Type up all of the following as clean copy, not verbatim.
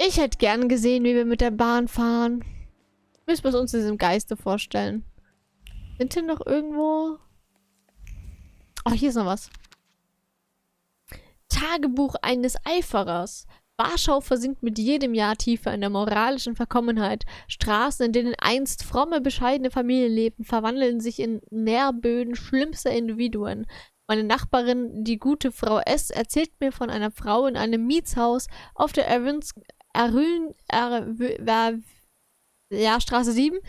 Ich hätte gern gesehen, wie wir mit der Bahn fahren. Müssen wir uns das im Geiste vorstellen. Sind hier noch irgendwo... Oh, hier ist noch was. Tagebuch eines Eiferers. Warschau versinkt mit jedem Jahr tiefer in der moralischen Verkommenheit. Straßen, in denen einst fromme, bescheidene Familien lebten, verwandeln sich in Nährböden schlimmster Individuen. Meine Nachbarin, die gute Frau S., erzählt mir von einer Frau in einem Mietshaus auf der Straße 7.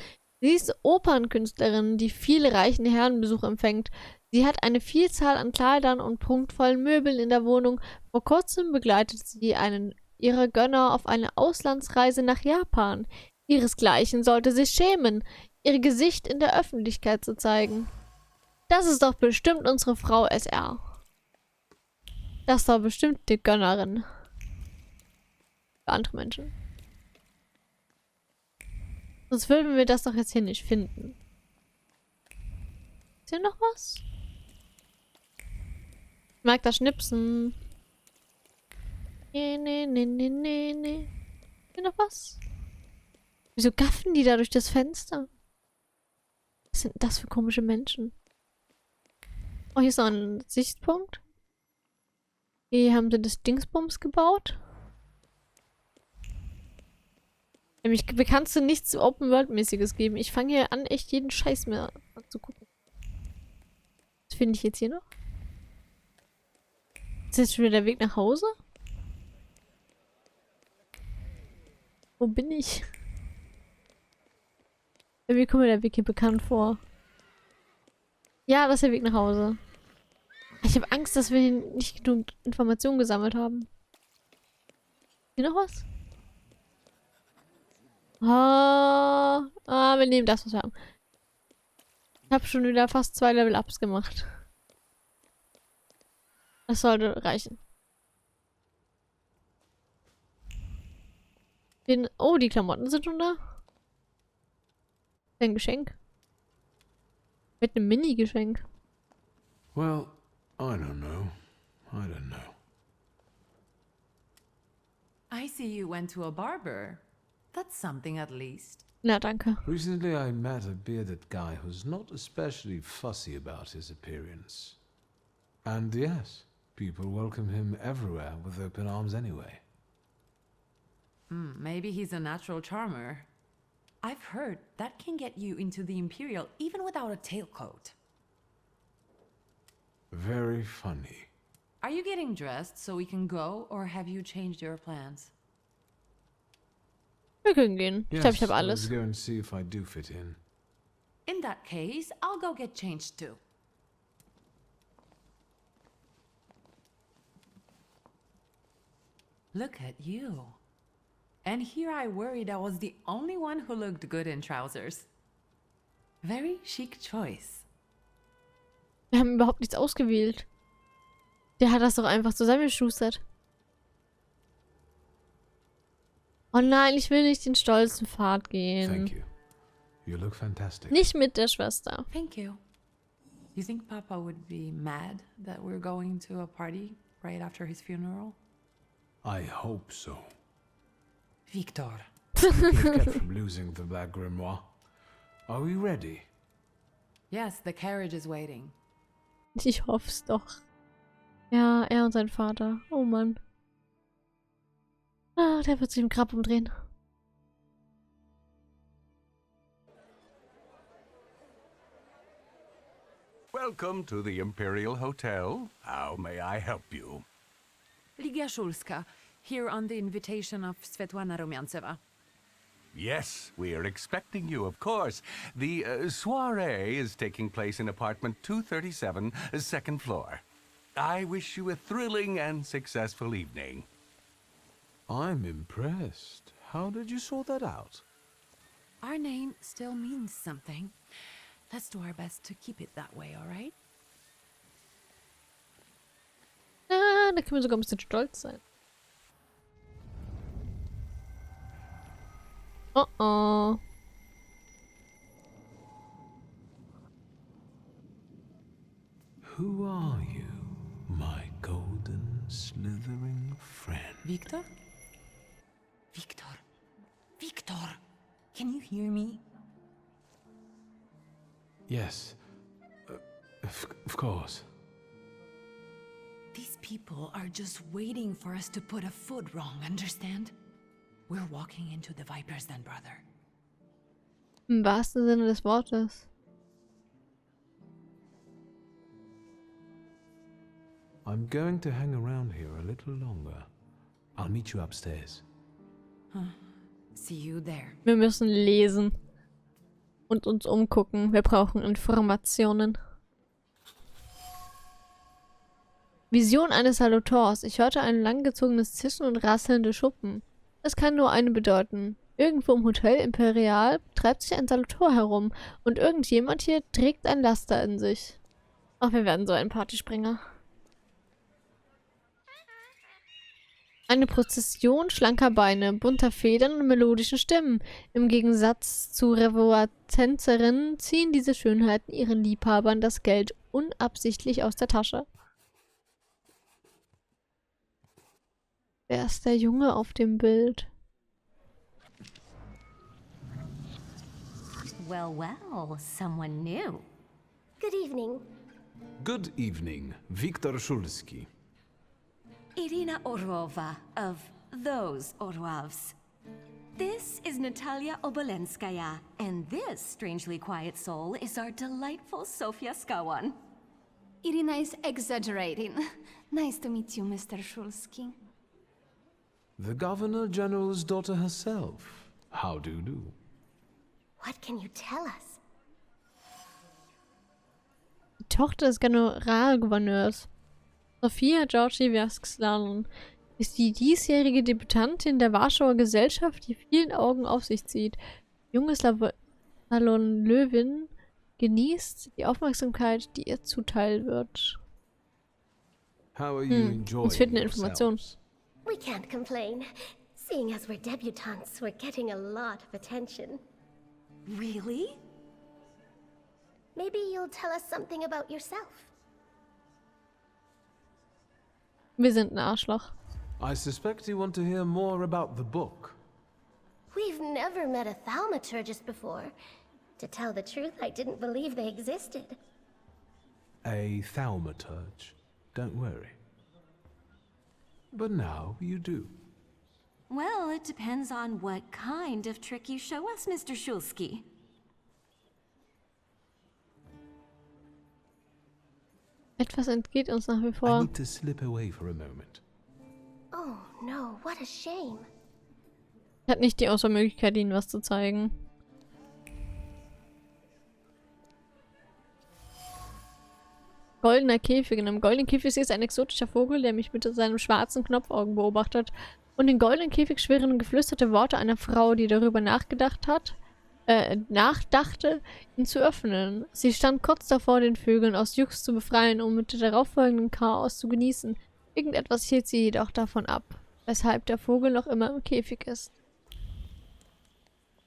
Sie ist Opernkünstlerin, die viele reichen Herrenbesuch empfängt. Sie hat eine Vielzahl an Kleidern und prunkvollen Möbeln in der Wohnung. Vor kurzem begleitet sie einen ihrer Gönner auf eine Auslandsreise nach Japan. Ihresgleichen sollte sich schämen, ihr Gesicht in der Öffentlichkeit zu zeigen. Das ist doch bestimmt unsere Frau SR. Das ist doch bestimmt die Gönnerin. Für andere Menschen. Sonst würden wir das doch jetzt hier nicht finden. Ist hier noch was? Ich mag das Schnipsen. Nee. Ist hier noch was? Wieso gaffen die da durch das Fenster? Was sind das für komische Menschen? Oh, hier ist noch ein Sichtpunkt. Hier haben sie das Dingsbums gebaut. Nämlich kannst du nichts Open-World-mäßiges geben. Ich fange hier an, echt jeden Scheiß mehr zu gucken. Was finde ich jetzt hier noch? Ist jetzt schon wieder der Weg nach Hause? Wo bin ich? Irgendwie kommt mir der Weg hier bekannt vor. Ja, das ist der Weg nach Hause. Ich habe Angst, dass wir hier nicht genug Informationen gesammelt haben. Hier noch was? Wir nehmen das, was wir haben. Ich habe schon wieder fast 2 Level-Ups gemacht. Das sollte reichen. Oh, die Klamotten sind schon da. Ein Geschenk. Mit einem Mini-Geschenk. Well, I don't know. I see you went to a barber. That's something at least. Na, danke. Recently I met a bearded guy who's not especially fussy about his appearance. And yes, people welcome him everywhere with open arms anyway. Maybe he's a natural charmer. I've heard that can get you into the Imperial even without a tailcoat. Very funny. Are you getting dressed so we can go, or have you changed your plans? Wir können gehen. Ich glaube, ich habe alles. Let's go and see if I do fit in. In that case, I'll go get changed too. Look at you. And here I worried I was the only one who looked good in trousers. Very chic choice. Wir haben überhaupt nichts ausgewählt. Der hat das doch einfach zusammengeschustert. Oh nein, ich will nicht den stolzen Pfad gehen. Thank you. You look fantastic. Nicht mit der Schwester. Thank you. You think Papa would be mad that we're going to a party right after his funeral? I hope so. Victor. You've kept from losing the Black Grimoire. Are we ready? Yes, the carriage is waiting. Ich hoff's doch. Ja, er und sein Vater. Oh Mann. Ah, der wird sich im Grab umdrehen. Welcome to the Imperial Hotel. How may I help you? Ligia Shulska, here on the invitation of Svetlana Rumyantseva. Yes, we are expecting you, of course. The soiree is taking place in apartment 237, second floor. I wish you a thrilling and successful evening. I'm impressed. How did you sort that out? Our name still means something. Let's do our best to keep it that way, all right? Ah, da können wir sogar ein bisschen stolz sein. Oh oh. Who are you, my golden slithering friend? Victor? Victor, can you hear me? Yes. Of course. These people are just waiting for us to put a foot wrong, understand? We're walking into the Viper's Den, brother. Im wahrsten Sinne des Wortes. I'm going to hang around here a little longer. I'll meet you upstairs. See you there. Wir müssen lesen. Und uns umgucken. Wir brauchen Informationen. Vision eines Salutors. Ich hörte ein langgezogenes Zischen und rasselnde Schuppen. Es kann nur eine bedeuten. Irgendwo im Hotel Imperial treibt sich ein Salutor herum und irgendjemand hier trägt ein Laster in sich. Ach, wir werden so ein Partyspringer. Eine Prozession schlanker Beine, bunter Federn und melodischen Stimmen. Im Gegensatz zu Revuar-Tänzerinnen ziehen diese Schönheiten ihren Liebhabern das Geld unabsichtlich aus der Tasche. Wer ist der Junge auf dem Bild? Well, well, someone new. Good evening. Good evening, Viktor Szulski. Irina Orlova of those Orlovs. This is Natalia Obolenskaya, and this strangely quiet soul is our delightful Sofia Skawan. Irina is exaggerating. Nice to meet you, Mr. Szulski. The Governor General's daughter herself. How do you do? What can you tell us? Die Tochter des Generalgouverneurs. Sofia Georgievsklanen ist die diesjährige Debütantin der Warschauer Gesellschaft, die vielen Augen auf sich zieht. Junge Salon-Löwin genießt die Aufmerksamkeit, die ihr zuteil wird. How are you enjoying Uns fehlt eine Information. yourselves? We can't complain. Seeing as we're debutantes, we're getting a lot of attention. Really? Maybe you'll tell us something about yourself. Wir sind ein Arschloch. I suspect you want to hear more about the book. We've never met a thaumaturgist before. To tell the truth, I didn't believe they existed. A Thaumaturge. Don't worry. But now you do. Well, it depends on what kind of trick you show us, Mr. Szulski. Etwas entgeht uns nach wie I vor. need to slip away for a moment. Oh no, what a shame. Hat nicht die Außermöglichkeit, ihnen was zu zeigen. Goldener Käfig. In einem goldenen Käfig ist ein exotischer Vogel, der mich mit seinem schwarzen Knopfaugen beobachtet. Und den goldenen Käfig schwirren geflüsterte Worte einer Frau, die darüber nachdachte, ihn zu öffnen. Sie stand kurz davor, den Vögeln aus Jux zu befreien, um mit dem darauffolgenden Chaos zu genießen. Irgendetwas hielt sie jedoch davon ab, weshalb der Vogel noch immer im Käfig ist.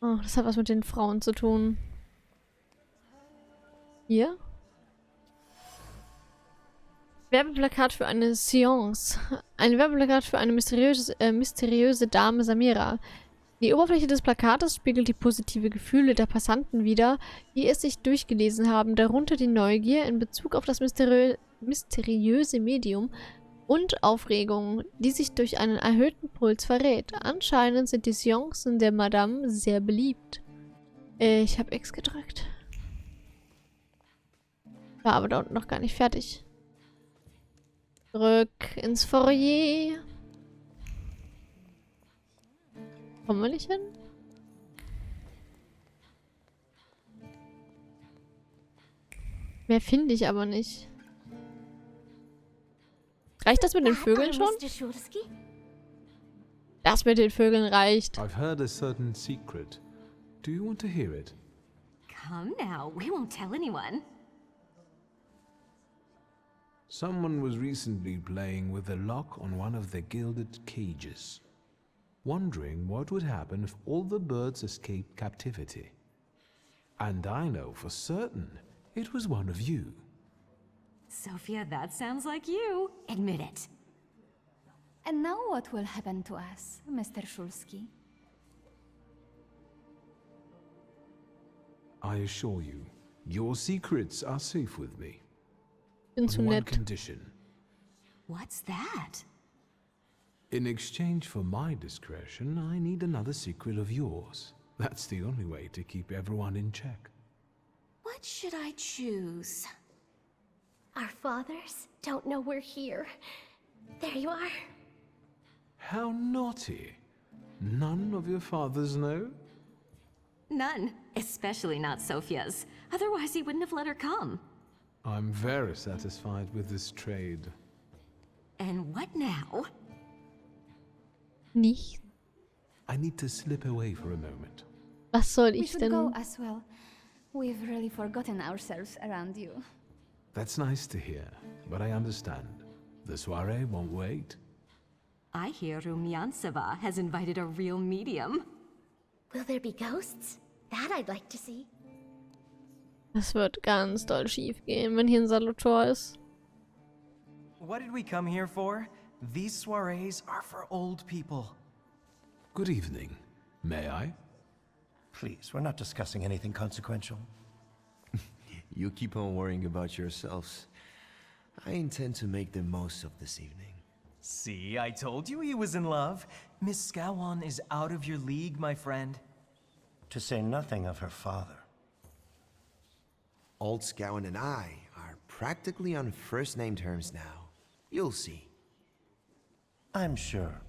Oh, das hat was mit den Frauen zu tun. Hier? Werbeplakat für eine Seance. Ein Werbeplakat für eine mysteriöse Dame Samira. Die Oberfläche des Plakates spiegelt die positive Gefühle der Passanten wider, die es sich durchgelesen haben, darunter die Neugier in Bezug auf das mysteriöse Medium und Aufregung, die sich durch einen erhöhten Puls verrät. Anscheinend sind die Seancen der Madame sehr beliebt. Ich habe X gedrückt. War aber da unten noch gar nicht fertig. Zurück ins Foyer. Kommen wir nicht hin? Mehr finde ich aber nicht. Reicht das mit den Vögeln schon? Mr. Szulski? Das mit den Vögeln reicht. I've heard a certain secret. Do you want to hear it? Come now, we won't tell anyone. Someone was recently playing with the lock on one of the gilded cages, wondering what would happen if all the birds escaped captivity. And I know for certain it was one of you. Sophia, that sounds like you. Admit it. And now what will happen to us, Mr. Szulski? I assure you, your secrets are safe with me. Bin On zu one nett. condition. What's that? In exchange for my discretion, I need another secret of yours. That's the only way to keep everyone in check. What should I choose? Our fathers don't know we're here. There you are. How naughty. None of your fathers know? None, especially not Sophia's. Otherwise, he wouldn't have let her come. I'm very satisfied with this trade. And what now? Nicht? I need to slip away for a moment. Was soll We ich should denn? go as well. We've really forgotten ourselves around you. That's nice to hear, but I understand. The soiree won't wait. I hear Rumyantseva has invited a real medium. Will there be ghosts? That I'd like to see. Das wird ganz doll schief gehen, wenn hier ein Salutor ist. What did we come here for? These soirees are for old people. Good evening. May I? Please, we're not discussing anything consequential. You keep on worrying about yourselves. I intend to make the most of this evening. See, I told you he was in love. Miss Scowan is out of your league, my friend. To say nothing of her father. Old Scowan and I are practically on first-name terms now. You'll see. I'm sure.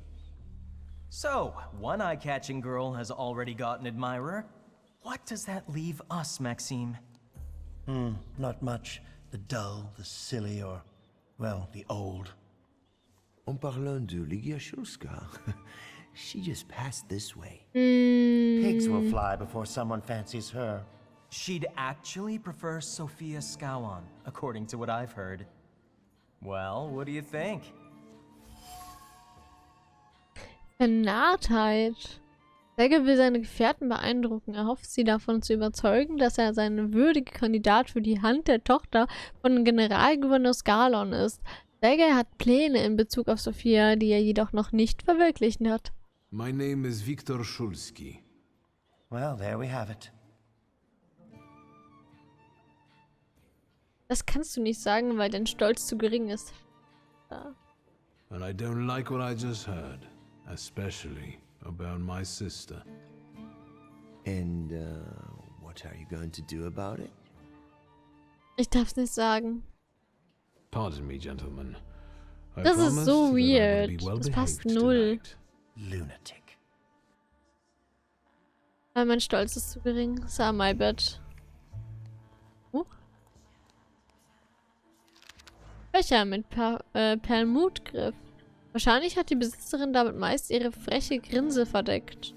So, one eye-catching girl has already got an admirer. What does that leave us, Maxime? Not much. The dull, the silly, or, well, the old. En parlant de Ligia Shulska, she just passed this way. Pigs will fly before someone fancies her. She'd actually prefer Sophia Scowan, according to what I've heard. Well, what do you think? Vernarrtheit. Stagger will seine Gefährten beeindrucken. Er hofft, sie davon zu überzeugen, dass er sein würdiger Kandidat für die Hand der Tochter von Generalgouverneur Skalon ist. Stagger hat Pläne in Bezug auf Sophia, die er jedoch noch nicht verwirklicht hat. My name is Viktor Szulski. Well, there we have it. Das kannst du nicht sagen, weil dein Stolz zu gering ist. Ja. And I don't like what I just heard. Especially about my sister. And, what are you going to do about it? Ich darf's nicht sagen. Pardon me, gentlemen. I Das ist promised so that I would weird. be well Das passt behaved null. tonight. Lunatic. Weil mein Stolz ist zu gering. So, my bad. Fächer mit Perlmutgriff. Wahrscheinlich hat die Besitzerin damit meist ihre freche Grinse verdeckt.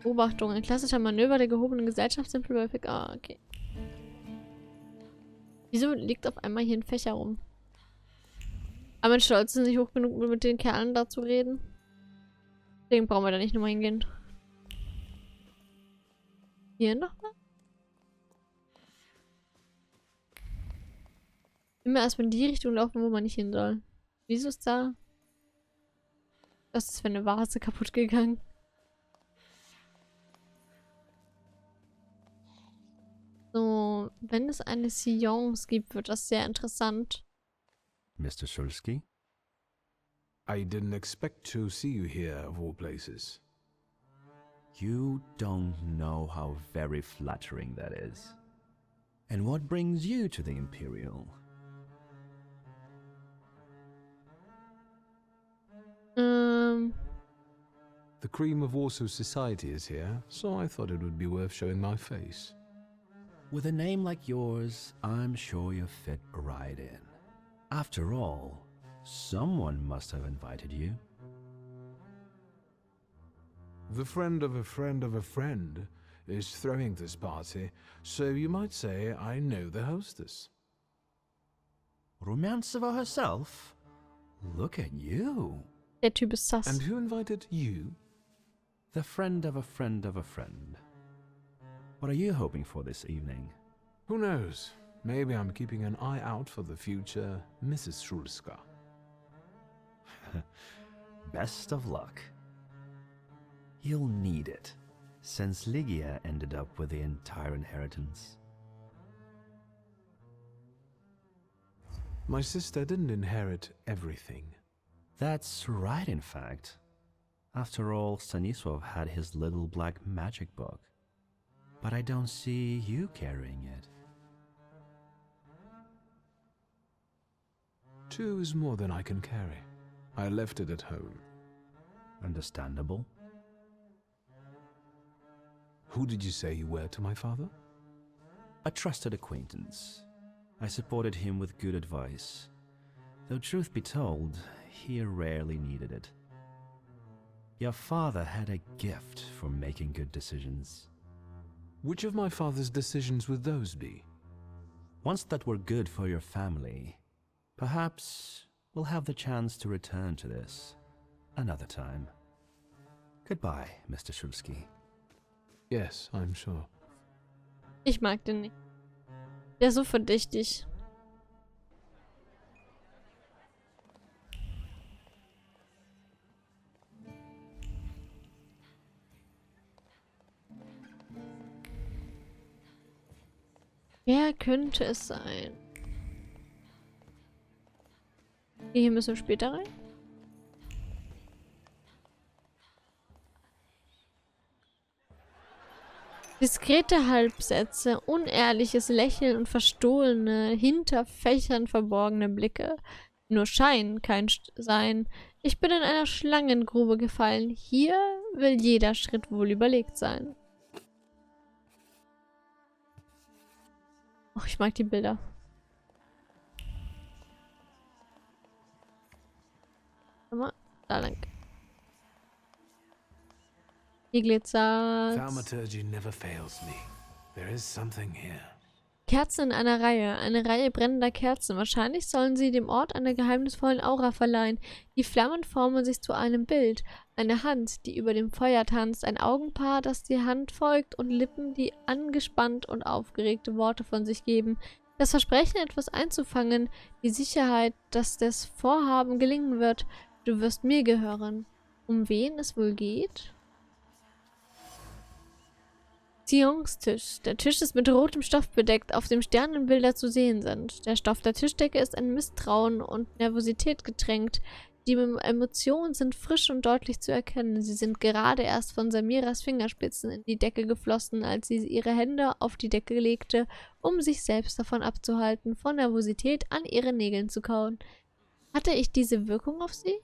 Beobachtung. Ein klassischer Manöver der gehobenen Gesellschaft. Simple Perfect. Ah, okay. Wieso liegt auf einmal hier ein Fächer rum? Aber mein Stolz ist nicht hoch genug, um mit den Kerlen da zu reden. Deswegen brauchen wir da nicht nochmal hingehen. Hier nochmal? Immer erstmal in die Richtung laufen, wo man nicht hin soll. Wieso ist da? Das ist für eine Vase kaputt gegangen. So, wenn es eine Seance gibt, wird das sehr interessant. Mr. Szulski? I didn't expect to see you here, of all places. You don't know how very flattering that is. And what brings you to the Imperial? The cream of Warsaw society is here, so I thought it would be worth showing my face. With a name like yours, I'm sure you fit right in. After all, someone must have invited you. The friend of a friend of a friend is throwing this party, so you might say I know the hostess. Rumyantseva herself? Look at you. Der Typ ist sass. And who invited you? The friend of a friend of a friend. What are you hoping for this evening? Who knows? Maybe I'm keeping an eye out for the future Mrs. Szulska. Best of luck. You'll need it. since Lygia ended up with the entire inheritance. My sister didn't inherit everything. That's right, in fact. After all, Stanisław had his little black magic book. But I don't see you carrying it. 2 is more than I can carry. I left it at home. Understandable. Who did you say you were to my father? A trusted acquaintance. I supported him with good advice. Though truth be told, he rarely needed it. Your father had a gift for making good decisions. Which of my father's decisions would those be? Ones that were good for your family. Perhaps we'll have the chance to return to this another time. Goodbye, Mr. Szulski. Yes, I'm sure. Ich mag den nicht. Der ist so verdächtig. Wer könnte es sein? Hier müssen wir später rein. Diskrete Halbsätze, unehrliches Lächeln und verstohlene, hinter Fächern verborgene Blicke. Nur Schein, kein Sein. Ich bin in einer Schlangengrube gefallen. Hier will jeder Schritt wohl überlegt sein. Och, ich mag die Bilder. Warte mal, da lang. Hier glitzert. Thaumaturge never fails me. There is something here. Kerzen in einer Reihe. Eine Reihe brennender Kerzen. Wahrscheinlich sollen sie dem Ort einer geheimnisvollen Aura verleihen. Die Flammen formen sich zu einem Bild. Eine Hand, die über dem Feuer tanzt. Ein Augenpaar, das die Hand folgt. Und Lippen, die angespannt und aufgeregte Worte von sich geben. Das Versprechen, etwas einzufangen. Die Sicherheit, dass das Vorhaben gelingen wird. Du wirst mir gehören. Um wen es wohl geht? Ziehungstisch. Der Tisch ist mit rotem Stoff bedeckt, auf dem Sternenbilder zu sehen sind. Der Stoff der Tischdecke ist in Misstrauen und Nervosität getränkt. Die Emotionen sind frisch und deutlich zu erkennen. Sie sind gerade erst von Samiras Fingerspitzen in die Decke geflossen, als sie ihre Hände auf die Decke legte, um sich selbst davon abzuhalten, von Nervosität an ihren Nägeln zu kauen. Hatte ich diese Wirkung auf sie?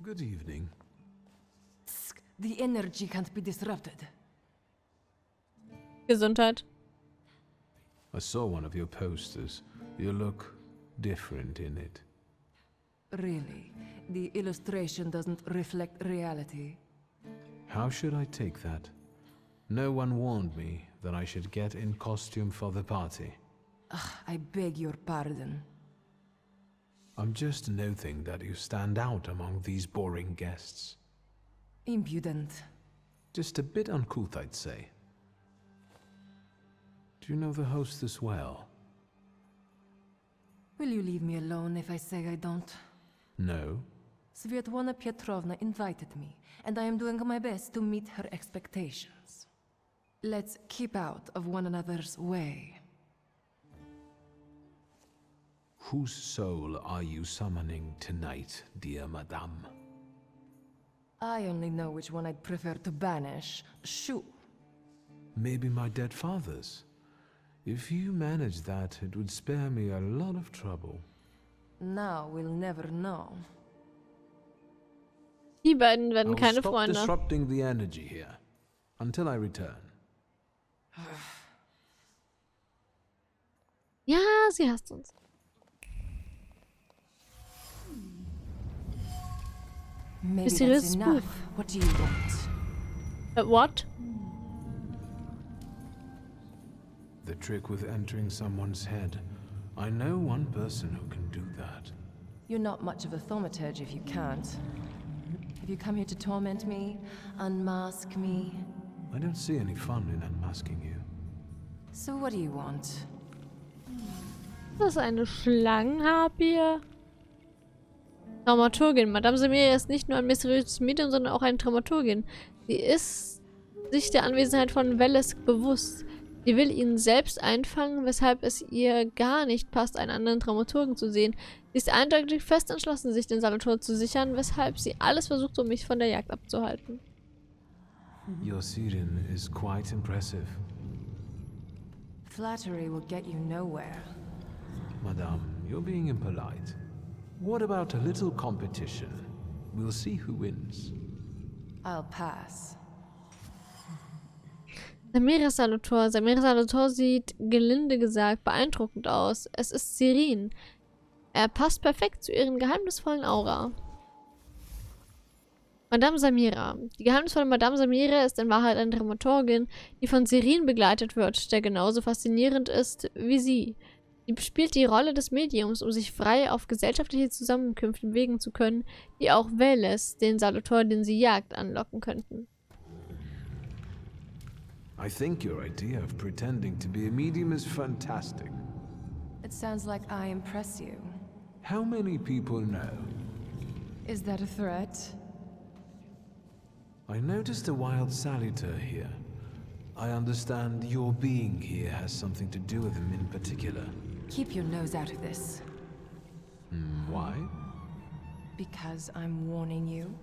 Good evening. The energy can't be disrupted. Gesundheit. I saw one of your posters. You look different in it. Really? The illustration doesn't reflect reality? How should I take that? No one warned me that I should get in costume for the party. I beg your pardon. I'm just noting that you stand out among these boring guests. Impudent. Just a bit uncouth, I'd say. Do you know the hostess well? Will you leave me alone if I say I don't? No. Svetlana Petrovna invited me, and I am doing my best to meet her expectations. Let's keep out of one another's way. Whose soul are you summoning tonight, dear madame? I only know which one I'd prefer to banish. Shoo! Maybe my dead father's. If you manage that, it would spare me a lot of trouble. Now we'll never know. Die beiden werden I'll keine stop Freunde. disrupting the energy here until I return. Ja, sie hasst uns. Maybe Mysterious that's enough. Buch. What do you want? What? The trick with entering someone's head. I know one person who can do that. You're not much of a thaumaturge if you can't. Have you come here to torment me? Unmask me? I don't see any fun in unmasking you. So what do you want? Das ist eine Schlangenharpie. Thaumaturgin. Madame Samira ist nicht nur ein mysteriöses Medium, sondern auch eine Thaumaturgin. Sie ist sich der Anwesenheit von Welles bewusst. Sie will ihn selbst einfangen, weshalb es ihr gar nicht passt, einen anderen Dramaturgen zu sehen. Sie ist eindeutig fest entschlossen, sich den Salvator zu sichern, weshalb sie alles versucht, um mich von der Jagd abzuhalten. Your Siren is quite impressive. Flattery will get you nowhere. Madame, you're being impolite. What about a little competition? We'll see who wins. I'll pass. Samiras Salvator sieht, gelinde gesagt, beeindruckend aus. Es ist Sirin. Er passt perfekt zu ihren geheimnisvollen Aura. Madame Samira. Die geheimnisvolle Madame Samira ist in Wahrheit eine Dramaturgin, die von Sirin begleitet wird, der genauso faszinierend ist wie sie. Sie spielt die Rolle des Mediums, um sich frei auf gesellschaftliche Zusammenkünfte bewegen zu können, die auch Welles, den Salvator, den sie jagt, anlocken könnten. I think your idea of pretending to be a medium is fantastic. It sounds like I impress you. How many people know? Is that a threat? I noticed a wild saluter here. I understand your being here has something to do with him in particular. Keep your nose out of this. Why? Because I'm warning you.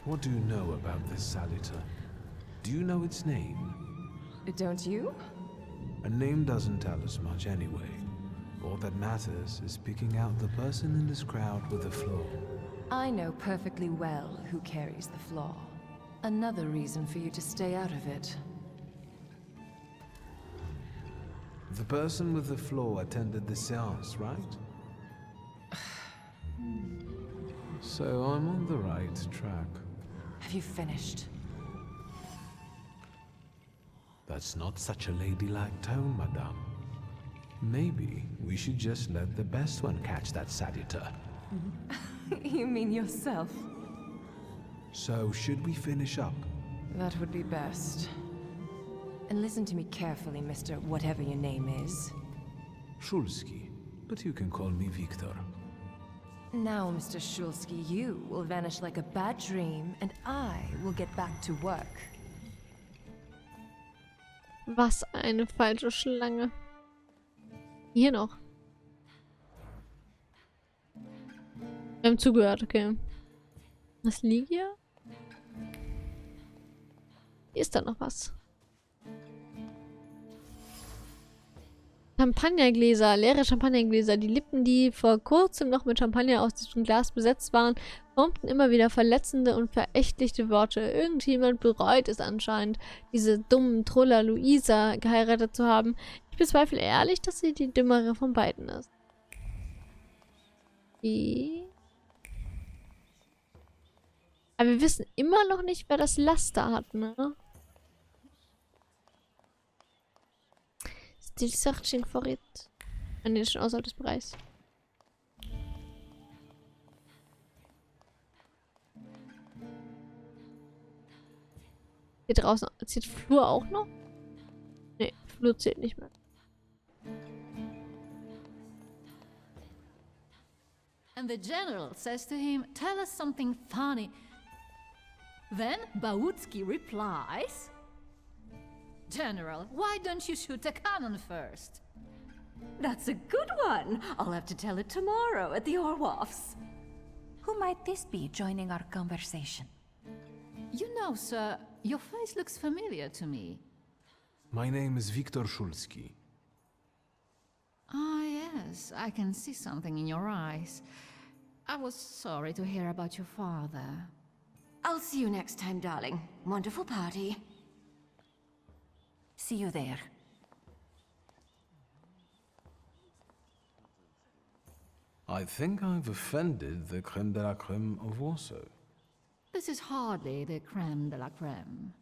What do you know about this saluter? Do you know its name? Don't you? A name doesn't tell us much anyway. All that matters is picking out the person in this crowd with a flaw. I know perfectly well who carries the flaw. Another reason for you to stay out of it. The person with the flaw attended the seance, right? So I'm on the right track. Have you finished? That's not such a ladylike tone, madame. Maybe we should just let the best one catch that saluter. You mean yourself? So, should we finish up? That would be best. And listen to me carefully, Mr. Whatever your name is. Szulski, but you can call me Victor. Now, Mr. Szulski, you will vanish like a bad dream, and I will get back to work. Was eine falsche Schlange. Hier noch. Wir haben zugehört, okay. Was liegt hier? Hier ist da noch was. Champagnergläser, leere Champagnergläser. Die Lippen, die vor kurzem noch mit Champagner aus diesem Glas besetzt waren, formten immer wieder verletzende und verächtliche Worte. Irgendjemand bereut es anscheinend, diese dummen Truller Luisa geheiratet zu haben. Ich bezweifle ehrlich, dass sie die dümmere von beiden ist. Aber wir wissen immer noch nicht, wer das Laster hat, ne? Still searching for it. Nee, schon außerhalb des Bereichs. Hier draußen zählt Flur auch noch? Nee, Flur zählt nicht mehr. And the general says to him, "Tell us something funny." Then Bautzky replies, "General, why don't you shoot a cannon first?" That's a good one. I'll have to tell it tomorrow at the Orloffs. Who might this be joining our conversation? You know, sir, your face looks familiar to me. My name is Victor Szulski. Ah, yes, I can see something in your eyes. I was sorry to hear about your father. I'll see you next time, darling. Wonderful party. See you there. I think I've offended the creme de la creme of Warsaw. This is hardly the creme de la creme.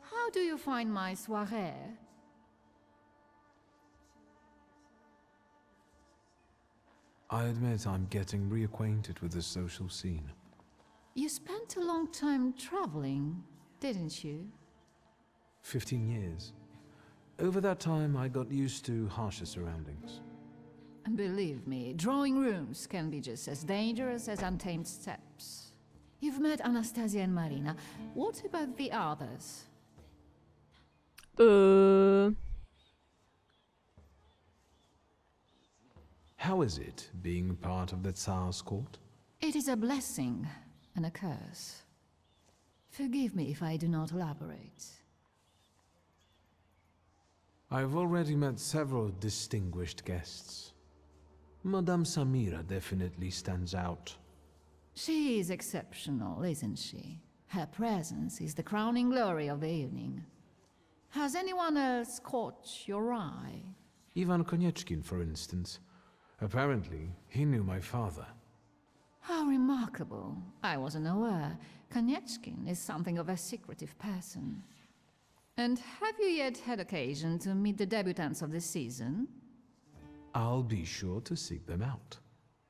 How do you find my soirée? I admit I'm getting reacquainted with the social scene. You spent a long time traveling, didn't you? 15 years. Over that time, I got used to harsher surroundings. Believe me, drawing rooms can be just as dangerous as untamed steps. You've met Anastasia and Marina. What about the others? How is it being part of the Tsar's court? It is a blessing and a curse. Forgive me if I do not elaborate. I've already met several distinguished guests. Madame Samira definitely stands out. She is exceptional, isn't she? Her presence is the crowning glory of the evening. Has anyone else caught your eye? Ivan Konieczkin, for instance. Apparently, he knew my father. How remarkable. I wasn't aware. Konieczkin is something of a secretive person. And have you yet had occasion to meet the debutants of this season? I'll be sure to seek them out.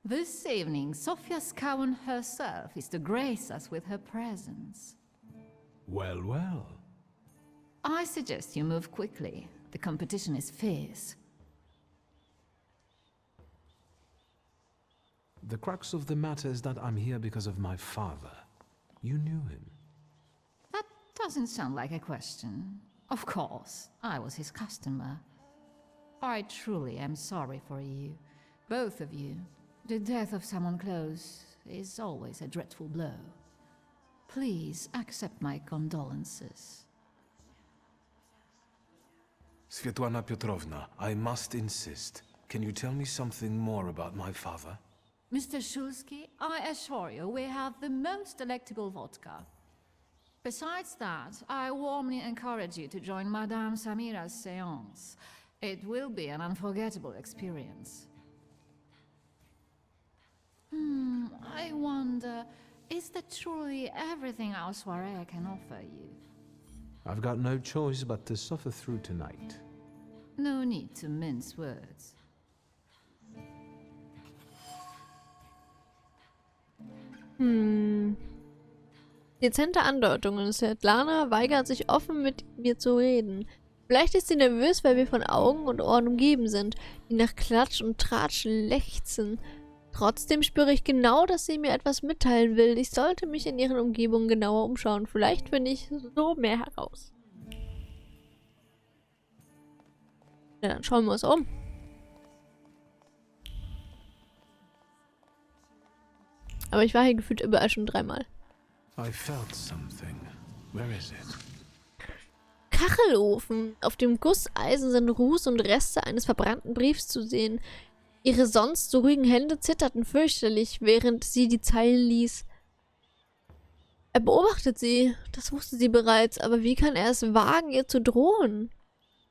This evening, Sofia Skowen herself is to grace us with her presence. Well, well. I suggest you move quickly. The competition is fierce. The crux of the matter is that I'm here because of my father. You knew him. That doesn't sound like a question. Of course, I was his customer. I truly am sorry for you, both of you. The death of someone close is always a dreadful blow. Please accept my condolences. Svetlana Petrovna, I must insist. Can you tell me something more about my father? Mr. Shulsky, I assure you we have the most delectable vodka. Besides that, I warmly encourage you to join Madame Samira's séance. It will be an unforgettable experience. I wonder, is that truly everything our soiree can offer you? I've got no choice but to suffer through tonight. No need to mince words. Dezente Andeutungen. Svetlana weigert sich offen mit mir zu reden. Vielleicht ist sie nervös, weil wir von Augen und Ohren umgeben sind, die nach Klatsch und Tratsch lechzen. Trotzdem spüre ich genau, dass sie mir etwas mitteilen will. Ich sollte mich in ihren Umgebungen genauer umschauen. Vielleicht finde ich so mehr heraus. Ja, dann schauen wir uns um. Aber ich war hier gefühlt überall schon 3-mal. I felt something. Where is it? Kachelofen. Auf dem Gusseisen sind Ruß und Reste eines verbrannten Briefs zu sehen. Ihre sonst so ruhigen Hände zitterten fürchterlich, während sie die Zeilen ließ. Er beobachtet sie. Das wusste sie bereits, aber wie kann er es wagen, ihr zu drohen?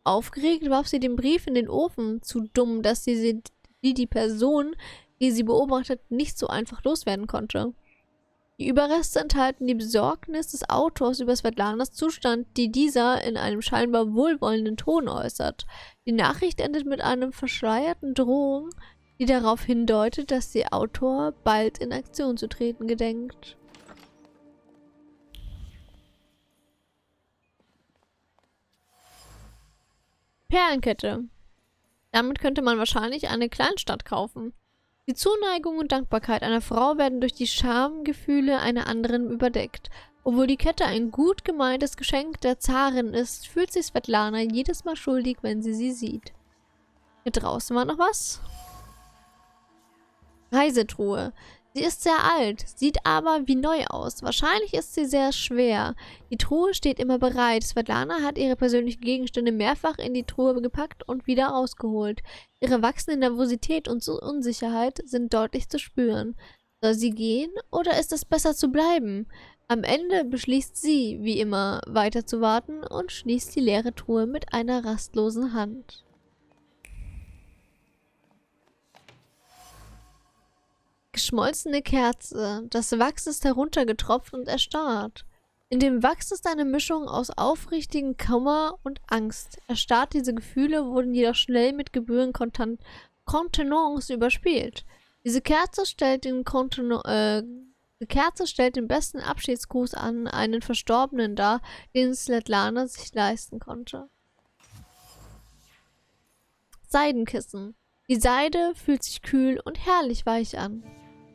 Aufgeregt warf sie den Brief in den Ofen. Zu dumm, dass sie die Person, die sie beobachtet, nicht so einfach loswerden konnte. Die Überreste enthalten die Besorgnis des Autors über Svetlanas Zustand, die dieser in einem scheinbar wohlwollenden Ton äußert. Die Nachricht endet mit einer verschleierten Drohung, die darauf hindeutet, dass der Autor bald in Aktion zu treten gedenkt. Perlenkette. Damit könnte man wahrscheinlich eine Kleinstadt kaufen. Die Zuneigung und Dankbarkeit einer Frau werden durch die Schamgefühle einer anderen überdeckt. Obwohl die Kette ein gut gemeintes Geschenk der Zarin ist, fühlt sich Svetlana jedes Mal schuldig, wenn sie sie sieht. Hier draußen war noch was. Reisetruhe. Sie ist sehr alt, sieht aber wie neu aus. Wahrscheinlich ist sie sehr schwer. Die Truhe steht immer bereit. Svetlana hat ihre persönlichen Gegenstände mehrfach in die Truhe gepackt und wieder rausgeholt. Ihre wachsende Nervosität und Unsicherheit sind deutlich zu spüren. Soll sie gehen oder ist es besser zu bleiben? Am Ende beschließt sie, wie immer, weiter zu warten und schließt die leere Truhe mit einer rastlosen Hand. Geschmolzene Kerze. Das Wachs ist heruntergetropft und erstarrt. In dem Wachs ist eine Mischung aus aufrichtigen Kummer und Angst. Erstarrt diese Gefühle wurden jedoch schnell mit gebührenden Kontenance überspielt. Diese Kerze stellt den besten Abschiedsgruß an einen Verstorbenen dar, den Svetlana sich leisten konnte. Seidenkissen. Die Seide fühlt sich kühl und herrlich weich an.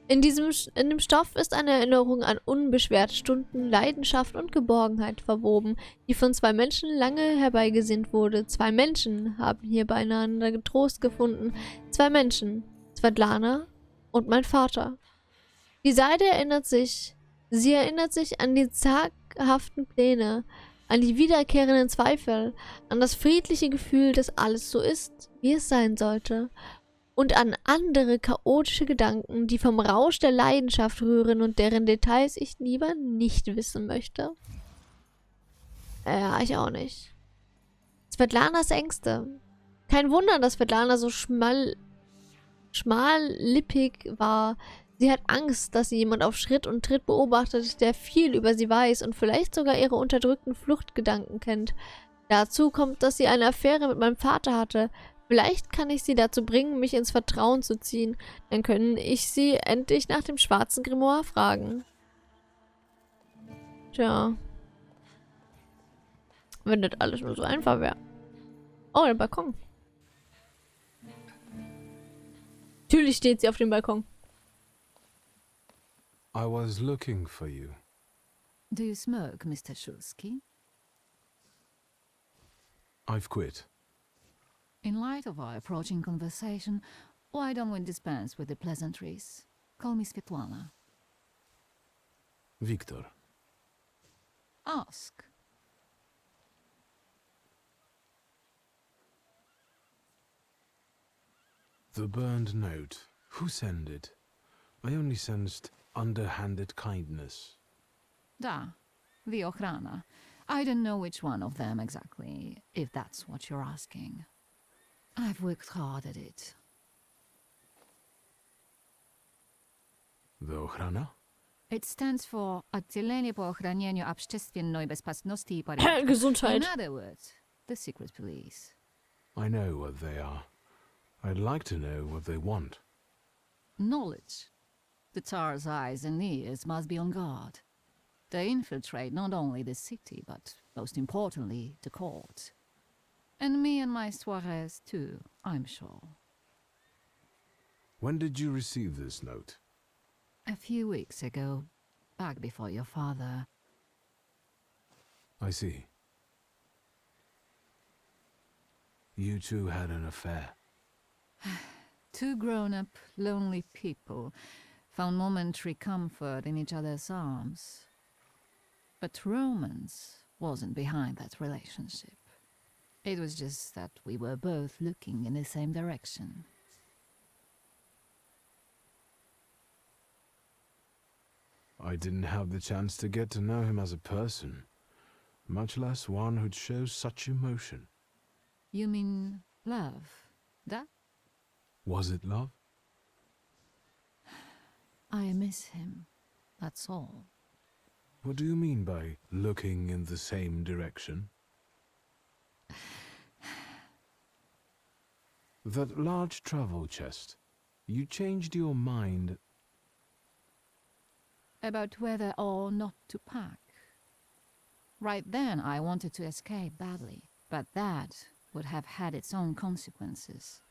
In dem Stoff ist eine Erinnerung an unbeschwerte Stunden, Leidenschaft und Geborgenheit verwoben, die von zwei Menschen lange herbeigesehnt wurde. Zwei Menschen haben hier beieinander Trost gefunden. Zwei Menschen, Svetlana und mein Vater. Die Seide erinnert sich an die zaghaften Pläne, an die wiederkehrenden Zweifel, an das friedliche Gefühl, dass alles so ist, wie es sein sollte, und an andere chaotische Gedanken, die vom Rausch der Leidenschaft rühren und deren Details ich lieber nicht wissen möchte. Ja, ich auch nicht. Svetlanas Ängste. Kein Wunder, dass Svetlana so schmallippig war. Sie hat Angst, dass sie jemand auf Schritt und Tritt beobachtet, der viel über sie weiß und vielleicht sogar ihre unterdrückten Fluchtgedanken kennt. Dazu kommt, dass sie eine Affäre mit meinem Vater hatte. Vielleicht kann ich sie dazu bringen, mich ins Vertrauen zu ziehen. Dann können ich sie endlich nach dem schwarzen Grimoire fragen. Tja. Wenn das alles nur so einfach wäre. Oh, der Balkon. Natürlich steht sie auf dem Balkon. I was looking for you. Do you smoke, Mr. Shulsky? I've quit. In light of our approaching conversation, why don't we dispense with the pleasantries? Call me Svetlana. Victor. Ask. The burned note. Who sent it? I only sensed underhanded kindness. Da, the Ochrana. I don't know which one of them exactly, if that's what you're asking. I've worked hard at it. The Ochrana? It stands for Отделение по охранению общественной безопасности и порядка. Gesundheit. In other words, the secret police. I know what they are. I'd like to know what they want. Knowledge. The Tsar's eyes and ears must be on guard. They infiltrate not only the city, but most importantly, the court. And me and my soirees too, I'm sure. When did you receive this note? A few weeks ago, back before your father. I see. You two had an affair. Two grown-up, lonely people found momentary comfort in each other's arms. But romance wasn't behind that relationship. It was just that we were both looking in the same direction. I didn't have the chance to get to know him as a person, much less one who'd show such emotion. You mean love? That? Was it love? I miss him, that's all. What do you mean by looking in the same direction? That large travel chest. You changed your mind. About whether or not to pack. Right then I wanted to escape badly, but that would have had its own consequences.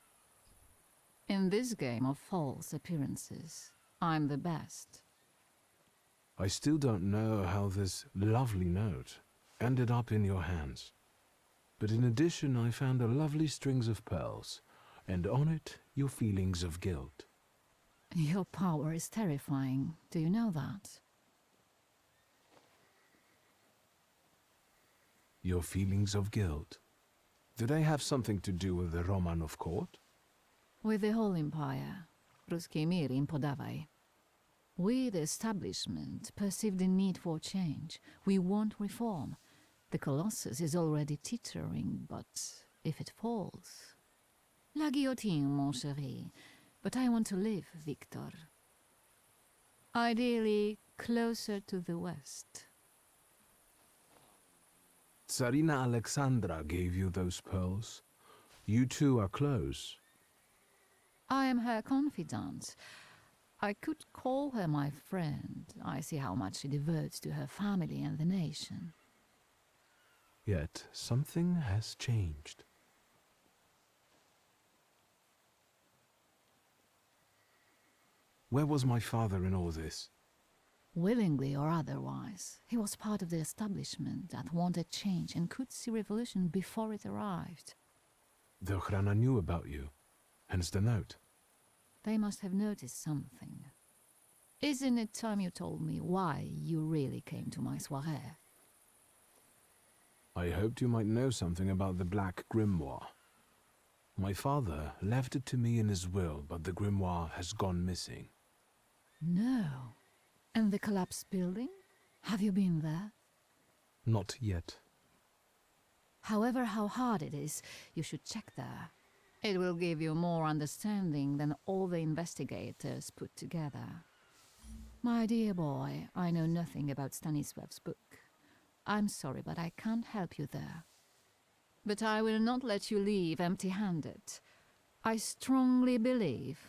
In this game of false appearances, I'm the best. I still don't know how this lovely note ended up in your hands. But in addition, I found a lovely strings of pearls, and on it, your feelings of guilt. Your power is terrifying. Do you know that? Your feelings of guilt. Did they have something to do with the Romanov court? With the whole empire. Ruski mir im podawaj. We, the establishment, perceive the need for change. We want reform. The Colossus is already teetering, but if it falls... La guillotine, mon chéri. But I want to live, Victor. Ideally, closer to the west. Tsarina Alexandra gave you those pearls. You two are close. I am her confidant. I could call her my friend. I see how much she devotes to her family and the nation. Yet something has changed. Where was my father in all this? Willingly or otherwise, he was part of the establishment that wanted change and could see revolution before it arrived. The Ochrana knew about you, hence the note. They must have noticed something. Isn't it time you told me why you really came to my soiree? I hoped you might know something about the Black Grimoire. My father left it to me in his will, but the grimoire has gone missing. No. And the collapsed building? Have you been there? Not yet. However, how hard it is, you should check there. It will give you more understanding than all the investigators put together. My dear boy, I know nothing about Stanisław's book. I'm sorry, but I can't help you there. But I will not let you leave empty-handed. I strongly believe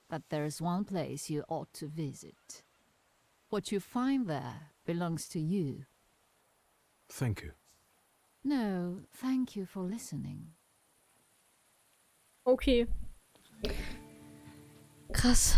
that there's one place you ought to visit. What you find there belongs to you. Thank you. No, thank you for listening. Okay. Krass.